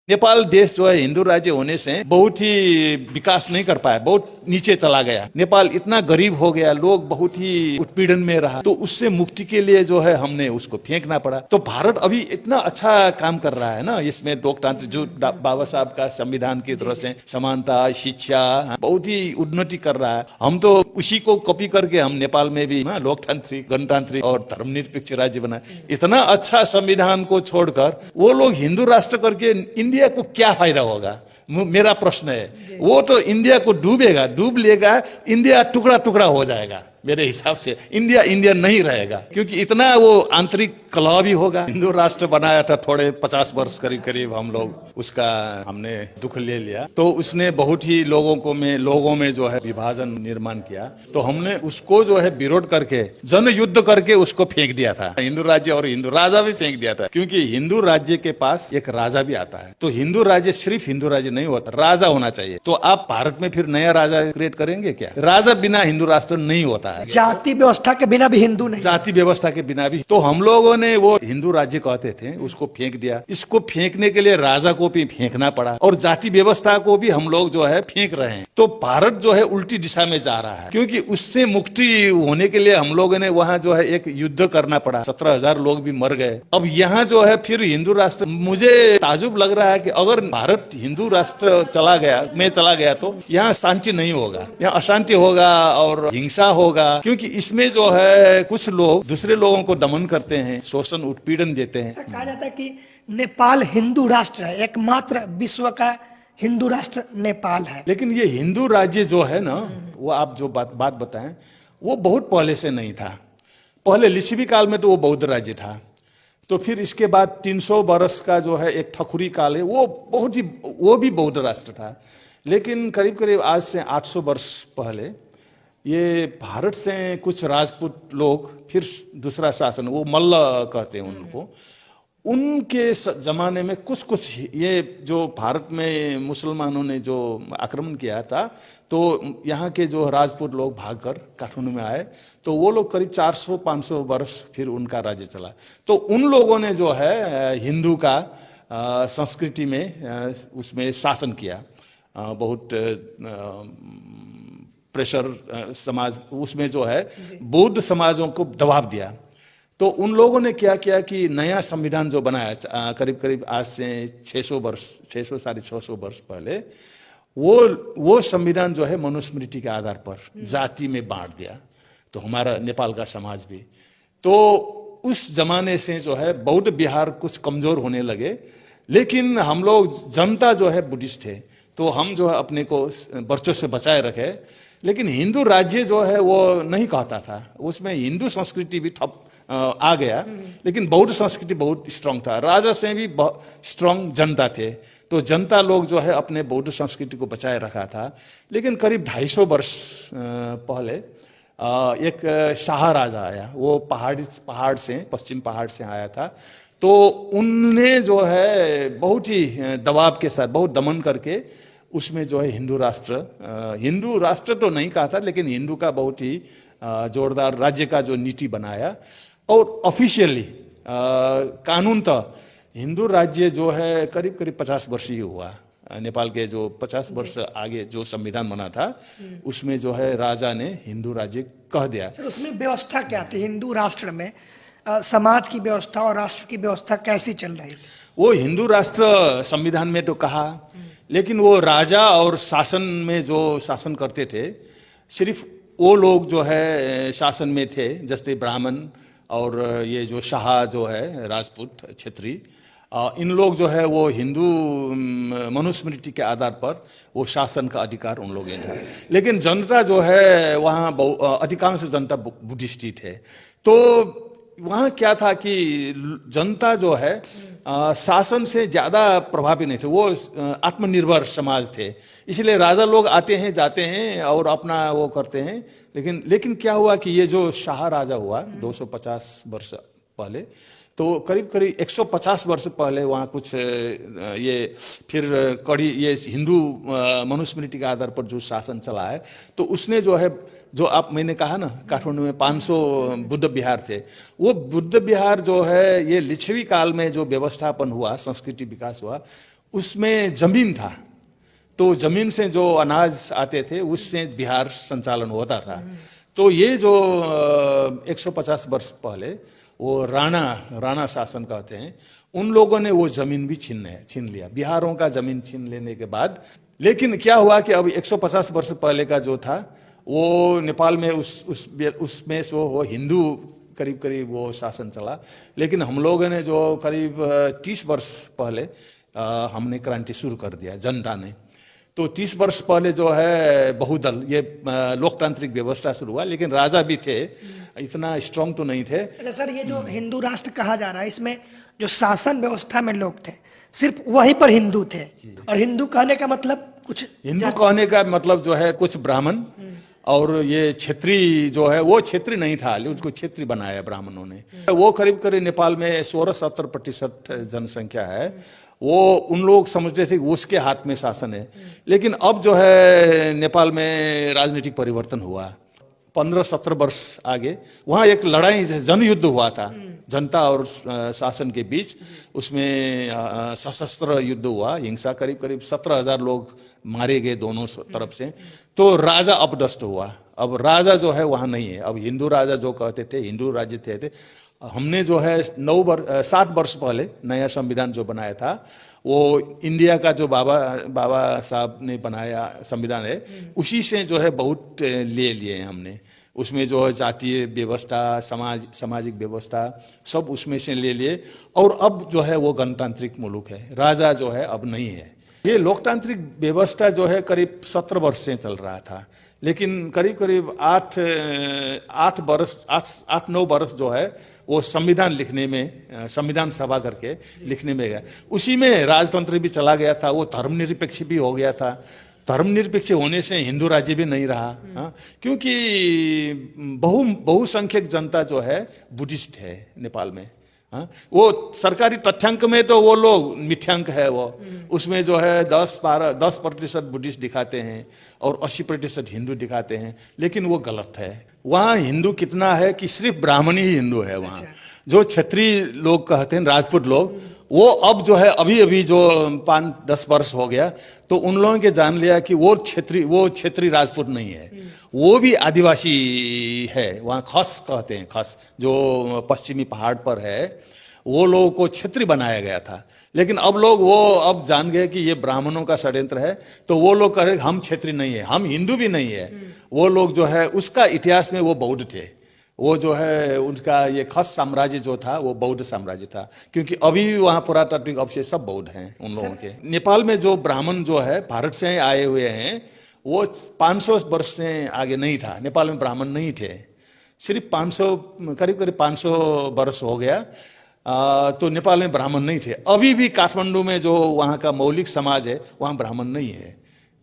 नेपाल देश जो है हिंदू राज्य होने से बहुत ही विकास नहीं कर पाया, बहुत नीचे चला गया। नेपाल इतना गरीब हो गया, लोग बहुत ही उत्पीड़न में रहा, तो उससे मुक्ति के लिए जो है हमने उसको फेंकना पड़ा। तो भारत अभी इतना अच्छा काम कर रहा है ना, इसमें लोकतांत्रिक जो बाबा साहब का संविधान की तरह से समानता, शिक्षा, बहुत ही उन्नति कर रहा है। हम तो उसी को कॉपी करके हम नेपाल में भी लोकतांत्रिक, गणतांत्रिक और धर्मनिरपेक्ष राज्य बना। इतना अच्छा संविधान को छोड़कर वो लोग हिंदू राष्ट्र करके इंडिया को क्या फायदा होगा, मेरा प्रश्न है। वो तो इंडिया को डूब लेगा, इंडिया टुकड़ा टुकड़ा हो जाएगा। मेरे हिसाब से इंडिया इंडिया नहीं रहेगा, क्योंकि इतना वो आंतरिक कलह भी होगा। हिंदू राष्ट्र बनाया था थोड़े 50 वर्ष करीब करीब, हम लोग उसका हमने दुख ले लिया, तो उसने बहुत ही लोगों में जो है विभाजन निर्माण किया। तो हमने उसको जो है विरोध करके, जन युद्ध करके उसको फेंक दिया था, हिंदू राज्य और हिंदू राजा भी फेंक दिया था। क्योंकि हिंदू राज्य के पास एक राजा भी आता है, तो हिंदू राज्य सिर्फ हिंदू राज्य नहीं होता, राजा होना चाहिए। तो आप भारत में फिर नया राजा क्रिएट करेंगे क्या? राजा बिना हिंदू राष्ट्र नहीं होता है। जाति व्यवस्था के बिना भी हिंदू नहीं, जाति व्यवस्था के बिना भी। तो हम लोगों ने वो हिंदू राज्य कहते थे, उसको फेंक दिया। इसको फेंकने के लिए राजा को भी फेंकना पड़ा, और जाति व्यवस्था को भी हम लोग जो है फेंक रहे हैं। तो भारत जो है उल्टी दिशा में जा रहा है, क्योंकि उससे मुक्ति होने के लिए हम लोगों ने वहाँ जो है एक युद्ध करना पड़ा। 17,000 लोग भी मर गए। अब यहाँ जो है फिर हिंदू राष्ट्र, मुझे ताजुब लग रहा है कि अगर भारत हिंदू राष्ट्र चला गया तो यहाँ शांति नहीं होगा, यहाँ अशांति होगा और हिंसा होगा। क्योंकि इसमें जो है कुछ लोग दूसरे लोगों को दमन करते हैं, शोषण उत्पीड़न देते हैं। कहा जाता है कि नेपाल हिंदू राष्ट्र है, एकमात्र विश्व का हिंदू राष्ट्र नेपाल है। लेकिन ये हिंदू राज्य जो है ना, वो आप जो बात बताएं, वो बहुत पहले से नहीं था। पहले लिच्छवी काल में तो वो बौद्ध राज्य था, तो फिर इसके बाद 300 वर्ष का जो है एक ठकुरी काल है, वो भी बौद्ध राष्ट्र था। लेकिन करीब करीब आज से 800 वर्ष पहले ये भारत से कुछ राजपूत लोग, फिर दूसरा शासन, वो मल्ल कहते हैं उनको, उनके जमाने में कुछ ये जो भारत में मुसलमानों ने जो आक्रमण किया था, तो यहाँ के जो राजपूत लोग भागकर काठमांडू में आए, तो वो लोग करीब 400-500 वर्ष फिर उनका राज्य चला। तो उन लोगों ने जो है हिंदू का संस्कृति में उसमें शासन किया, बहुत प्रेशर समाज, उसमें जो है बौद्ध समाजों को दबाव दिया। तो उन लोगों ने क्या किया कि नया संविधान जो बनाया करीब करीब आज से 600-650 वर्ष पहले, वो संविधान जो है मनुस्मृति के आधार पर जाति में बांट दिया। तो हमारा नेपाल का समाज भी, तो उस जमाने से जो है बौद्ध बिहार कुछ कमजोर होने लगे। लेकिन हम लोग जनता जो है बुद्धिस्ट थे, तो हम जो है अपने को वर्चस्व से बचाए रखे। लेकिन हिंदू राज्य जो है वो नहीं कहता था, उसमें हिंदू संस्कृति भी ठप आ गया, लेकिन बौद्ध संस्कृति बहुत स्ट्रांग था। राजा से भी स्ट्रांग जनता थे, तो जनता लोग जो है अपने बौद्ध संस्कृति को बचाए रखा था। लेकिन करीब 250 वर्ष पहले एक शाह राजा आया, वो पहाड़ से, पश्चिम पहाड़ से आया था। तो उनने जो है बहुत ही दबाव के साथ, बहुत दमन करके उसमें जो है हिंदू राष्ट्र तो नहीं कहा था, लेकिन हिंदू का बहुत ही जोरदार राज्य का जो नीति बनाया। और ऑफिशियली कानूनतः हिंदू राज्य जो है करीब करीब 50 वर्ष ही हुआ। नेपाल के जो 50 वर्ष आगे जो संविधान बना था, उसमें जो है राजा ने हिंदू राज्य कह दिया। सर, उसमें व्यवस्था क्या थी हिंदू राष्ट्र में? समाज की व्यवस्था और राष्ट्र की व्यवस्था कैसी चल रही थी? वो हिंदू राष्ट्र संविधान में तो कहा, लेकिन वो राजा और शासन में जो शासन करते थे, सिर्फ वो लोग जो है शासन में थे, जैसे ब्राह्मण और ये जो शाह जो है राजपूत क्षेत्रीय, इन लोग जो है वो हिंदू मनुस्मृति के आधार पर वो शासन का अधिकार उन लोगों था। लेकिन जनता जो है वहाँ अधिकांश जनता बुद्धिस्ट ही थे। तो वहाँ क्या था कि जनता जो है शासन से ज्यादा प्रभावी नहीं थे, वो आत्मनिर्भर समाज थे। इसलिए राजा लोग आते हैं जाते हैं और अपना वो करते हैं। लेकिन क्या हुआ कि ये जो शाह राजा हुआ 250 वर्ष पहले, तो करीब करीब 150 वर्ष पहले वहाँ कुछ ये फिर ये हिंदू मनुस्मृति के आधार पर जो शासन चला है, तो उसने जो है, जो मैंने कहा ना, काठमांडू में 500 बुद्ध विहार थे, वो बुद्ध विहार जो है ये लिच्छवी काल में जो व्यवस्थापन हुआ, संस्कृति विकास हुआ, उसमें जमीन था, तो जमीन से जो अनाज आते थे उससे बिहार संचालन होता था। तो ये जो 150 वर्ष पहले वो राणा शासन कहते हैं, उन लोगों ने वो जमीन भी छीन लिया, बिहारों का जमीन छीन लेने के बाद। लेकिन क्या हुआ कि अब 150 वर्ष पहले का जो था वो नेपाल में उसमें वो हिंदू करीब करीब वो शासन चला। लेकिन हम लोगों ने जो करीब 30 वर्ष पहले हमने क्रांति शुरू कर दिया, जनता ने। तो 30 वर्ष पहले जो है बहुदल, ये लोकतांत्रिक व्यवस्था शुरू हुआ, लेकिन राजा भी थे, इतना स्ट्रांग तो नहीं थे। अच्छा सर, ये जो हिंदू राष्ट्र कहा जा रहा है, इसमें जो शासन व्यवस्था में लोग थे सिर्फ वहीं पर हिंदू थे, और हिंदू कहने का मतलब कुछ, हिंदू कहने का मतलब जो है कुछ ब्राह्मण, और ये क्षेत्री जो है वो क्षेत्री नहीं था, उसको क्षेत्री बनाया ब्राह्मणों ने। वो करीब करीब नेपाल में 16-17% जनसंख्या है। वो उन लोग समझते थे कि उसके हाथ में शासन है। लेकिन अब जो है नेपाल में राजनीतिक परिवर्तन हुआ, 15-17 वर्ष आगे वहाँ एक लड़ाई, जनयुद्ध हुआ था जनता और शासन के बीच। उसमें सशस्त्र युद्ध हुआ, हिंसा, करीब करीब 17,000 लोग मारे गए दोनों तरफ से। तो राजा अपदस्थ हुआ। अब राजा जो है वहाँ नहीं है, अब हिंदू राजा जो कहते थे, हिंदू राज्य थे। हमने जो है 7 वर्ष पहले नया संविधान जो बनाया था, वो इंडिया का जो बाबा साहब ने बनाया संविधान है, उसी से जो है बहुत ले लिए हैं हमने। उसमें जो है जातीय व्यवस्था, सामाजिक व्यवस्था सब उसमें से ले लिए। और अब जो है वो गणतांत्रिक मुल्क है, राजा जो है अब नहीं है। ये लोकतांत्रिक व्यवस्था जो है करीब 17 वर्ष से चल रहा था, लेकिन करीब करीब 8-9 वर्ष जो है वो संविधान लिखने में, संविधान सभा करके लिखने में गया। उसी में राजतंत्र भी चला गया था, वो धर्मनिरपेक्ष भी हो गया था। धर्मनिरपेक्ष होने से हिंदू राज्य भी नहीं रहा। हाँ, क्योंकि बहुसंख्यक जनता जो है बुद्धिस्ट है नेपाल में। हाँ, वो सरकारी तथ्यांक में तो वो लोग मिथ्यांक है, वो उसमें जो है 10% बुद्धिस्ट दिखाते हैं और 80% हिंदू दिखाते हैं, लेकिन वो गलत है। वहाँ हिंदू कितना है कि सिर्फ ब्राह्मण ही हिंदू है वहाँ। जो क्षत्रिय लोग कहते हैं, राजपूत लोग, वो अब जो है अभी जो 5-10 वर्ष हो गया तो उन लोगों के जान लिया कि वो क्षेत्रीय राजपूत नहीं है, वो भी आदिवासी है। वहाँ खस कहते हैं, खस जो पश्चिमी पहाड़ पर है, वो लोगों को क्षेत्रीय बनाया गया था। लेकिन अब लोग अब जान गए कि ये ब्राह्मणों का षड्यंत्र है, तो वो लोग कह रहे हम क्षेत्रीय नहीं है, हम हिंदू भी नहीं है। वो लोग जो है उसका इतिहास में वो बौद्ध थे, वो जो है उनका ये खस साम्राज्य जो था वो बौद्ध साम्राज्य था, क्योंकि अभी भी वहाँ पुरातात्विक अवशेष सब बौद्ध हैं उन लोगों के। नेपाल में जो ब्राह्मण जो है भारत से आए हुए हैं, वो 500 वर्ष से आगे नहीं था। नेपाल में ब्राह्मण नहीं थे, सिर्फ 500, करीब 500 वर्ष हो गया तो नेपाल में ब्राह्मण नहीं थे। अभी भी काठमांडू में जो वहाँ का मौलिक समाज है, वहाँ ब्राह्मण नहीं है।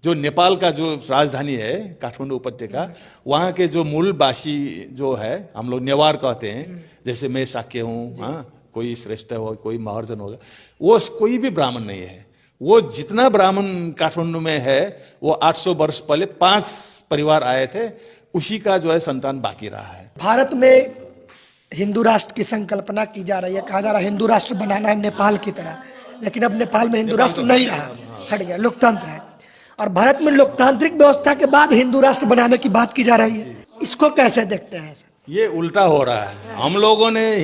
जो नेपाल का जो राजधानी है काठमांडू उपत्यका, वहाँ के जो मूलवासी जो है, हम लोग नेवार कहते हैं, जैसे मैं साक्य हूँ, हाँ, कोई श्रेष्ठ हो, कोई महर्जन होगा, वो कोई भी ब्राह्मण नहीं है। वो जितना ब्राह्मण काठमांडू में है, वो 800 वर्ष पहले 5 परिवार आए थे, उसी का जो है संतान बाकी रहा है। भारत में हिंदू राष्ट्र की संकल्पना की जा रही है, कहा जा रहा है हिंदू राष्ट्र बनाना है नेपाल की तरह, लेकिन अब नेपाल में हिंदू राष्ट्र नहीं रहा, हट गया, लोकतंत्र है। और भारत में लोकतांत्रिक व्यवस्था के बाद हिंदू राष्ट्र बनाने की बात की जा रही है, इसको कैसे देखते हैं सर? ये उल्टा हो रहा है। हम लोगों ने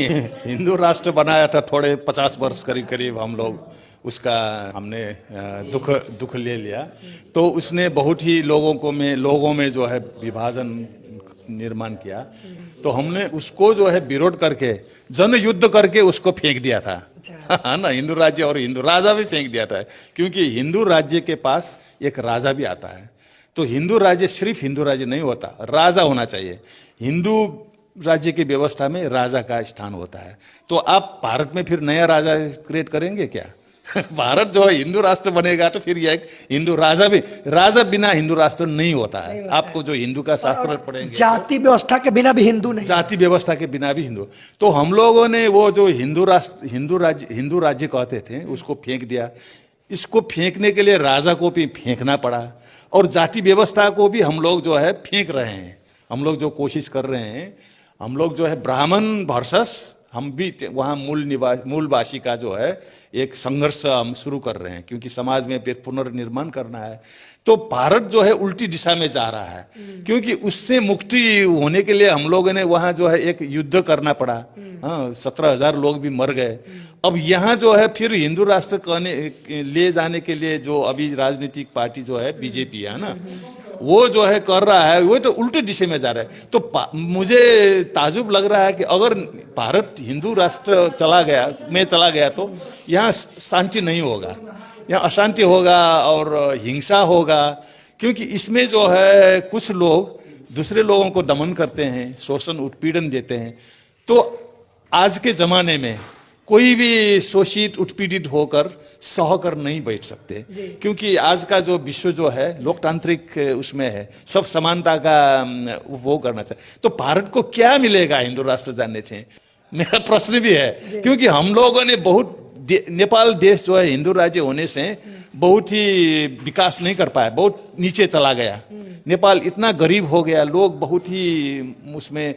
हिंदू राष्ट्र बनाया था थोड़े 50 वर्ष करीब हम लोग उसका हमने दुख ले लिया, तो उसने बहुत ही लोगों में जो है विभाजन निर्माण किया। तो हमने उसको जो है विरोध करके, जन युद्ध करके उसको फेंक दिया था। हाँ ना, हिंदू राज्य और हिंदू राजा भी फेंक दिया था, क्योंकि हिंदू राज्य के पास एक राजा भी आता है। तो हिंदू राज्य सिर्फ हिंदू राज्य नहीं होता, राजा होना चाहिए। हिंदू राज्य की व्यवस्था में राजा का स्थान होता है। तो आप भारत में फिर नया राजा क्रिएट करेंगे क्या? भारत जो है हिंदू राष्ट्र बनेगा तो फिर यह हिंदू राजा बिना हिंदू राष्ट्र नहीं होता है। आपको जो हिंदू का शास्त्र पढ़ेंगे, जाति व्यवस्था के बिना भी हिंदू नहीं, जाति व्यवस्था के बिना भी हिंदू। तो हम लोगों ने वो जो हिंदू राज्य कहते थे उसको फेंक दिया। इसको फेंकने के लिए राजा को भी फेंकना पड़ा, और जाति व्यवस्था को भी हम लोग जो है फेंक रहे हैं। हम लोग जो कोशिश कर रहे हैं, हम लोग जो है ब्राह्मण वर्सेस हम भी वहाँ मूलवासी का जो है एक संघर्ष हम शुरू कर रहे हैं, क्योंकि समाज में फिर पुनर्निर्माण करना है। तो भारत जो है उल्टी दिशा में जा रहा है, क्योंकि उससे मुक्ति होने के लिए हम लोगों ने वहाँ जो है एक युद्ध करना पड़ा। हाँ, 17,000 लोग भी मर गए। अब यहाँ जो है फिर हिंदू राष्ट्र कहने ले जाने के लिए जो अभी राजनीतिक पार्टी जो है बीजेपी है ना, वो जो है कर रहा है, वो तो उल्टे दिशा में जा रहा है। तो मुझे ताजुब लग रहा है कि अगर भारत हिंदू राष्ट्र चला गया तो यहाँ शांति नहीं होगा, यहाँ अशांति होगा और हिंसा होगा। क्योंकि इसमें जो है कुछ लोग दूसरे लोगों को दमन करते हैं, शोषण उत्पीड़न देते हैं। तो आज के जमाने में कोई भी शोषित उत्पीड़ित होकर सहकर नहीं बैठ सकते, क्योंकि आज का जो विश्व जो है लोकतांत्रिक उसमें है, सब समानता का वो करना चाहिए। तो भारत को क्या मिलेगा हिंदू राष्ट्र जानने से, मेरा प्रश्न भी है। क्योंकि हम लोगों ने बहुत नेपाल देश जो है हिंदू राज्य होने से बहुत ही विकास नहीं कर पाया, बहुत नीचे चला गया। नेपाल इतना गरीब हो गया, लोग बहुत ही उसमें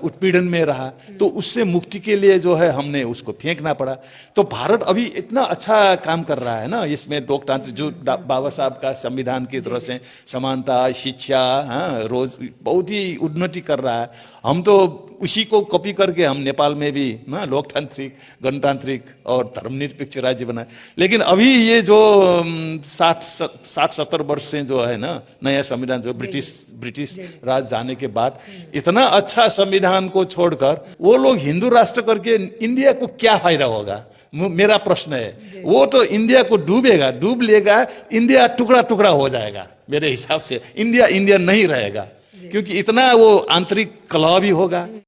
उत्पीड़न में रहा। तो उससे मुक्ति के लिए जो है हमने उसको फेंकना पड़ा। तो भारत अभी इतना अच्छा काम कर रहा है ना, इसमें लोकतंत्र जो बाबा साहब का संविधान की तरह से समानता, शिक्षा, हाँ, रोज बहुत ही उन्नति कर रहा है। हम तो उसी को कॉपी करके हम नेपाल में भी ना लोकतांत्रिक, गणतांत्रिक और धर्मनिरपेक्ष राज्य बनाए। लेकिन अभी ये जो 60-70 वर्ष से जो है ना नया संविधान जो ब्रिटिश राज जाने के बाद इतना अच्छा संविधान को छोड़कर वो लोग हिंदू राष्ट्र करके इंडिया को क्या फायदा होगा, मेरा प्रश्न है। वो तो इंडिया को डूब लेगा, इंडिया टुकड़ा टुकड़ा हो जाएगा। मेरे हिसाब से इंडिया नहीं रहेगा, क्योंकि इतना वो आंतरिक कलह भी होगा।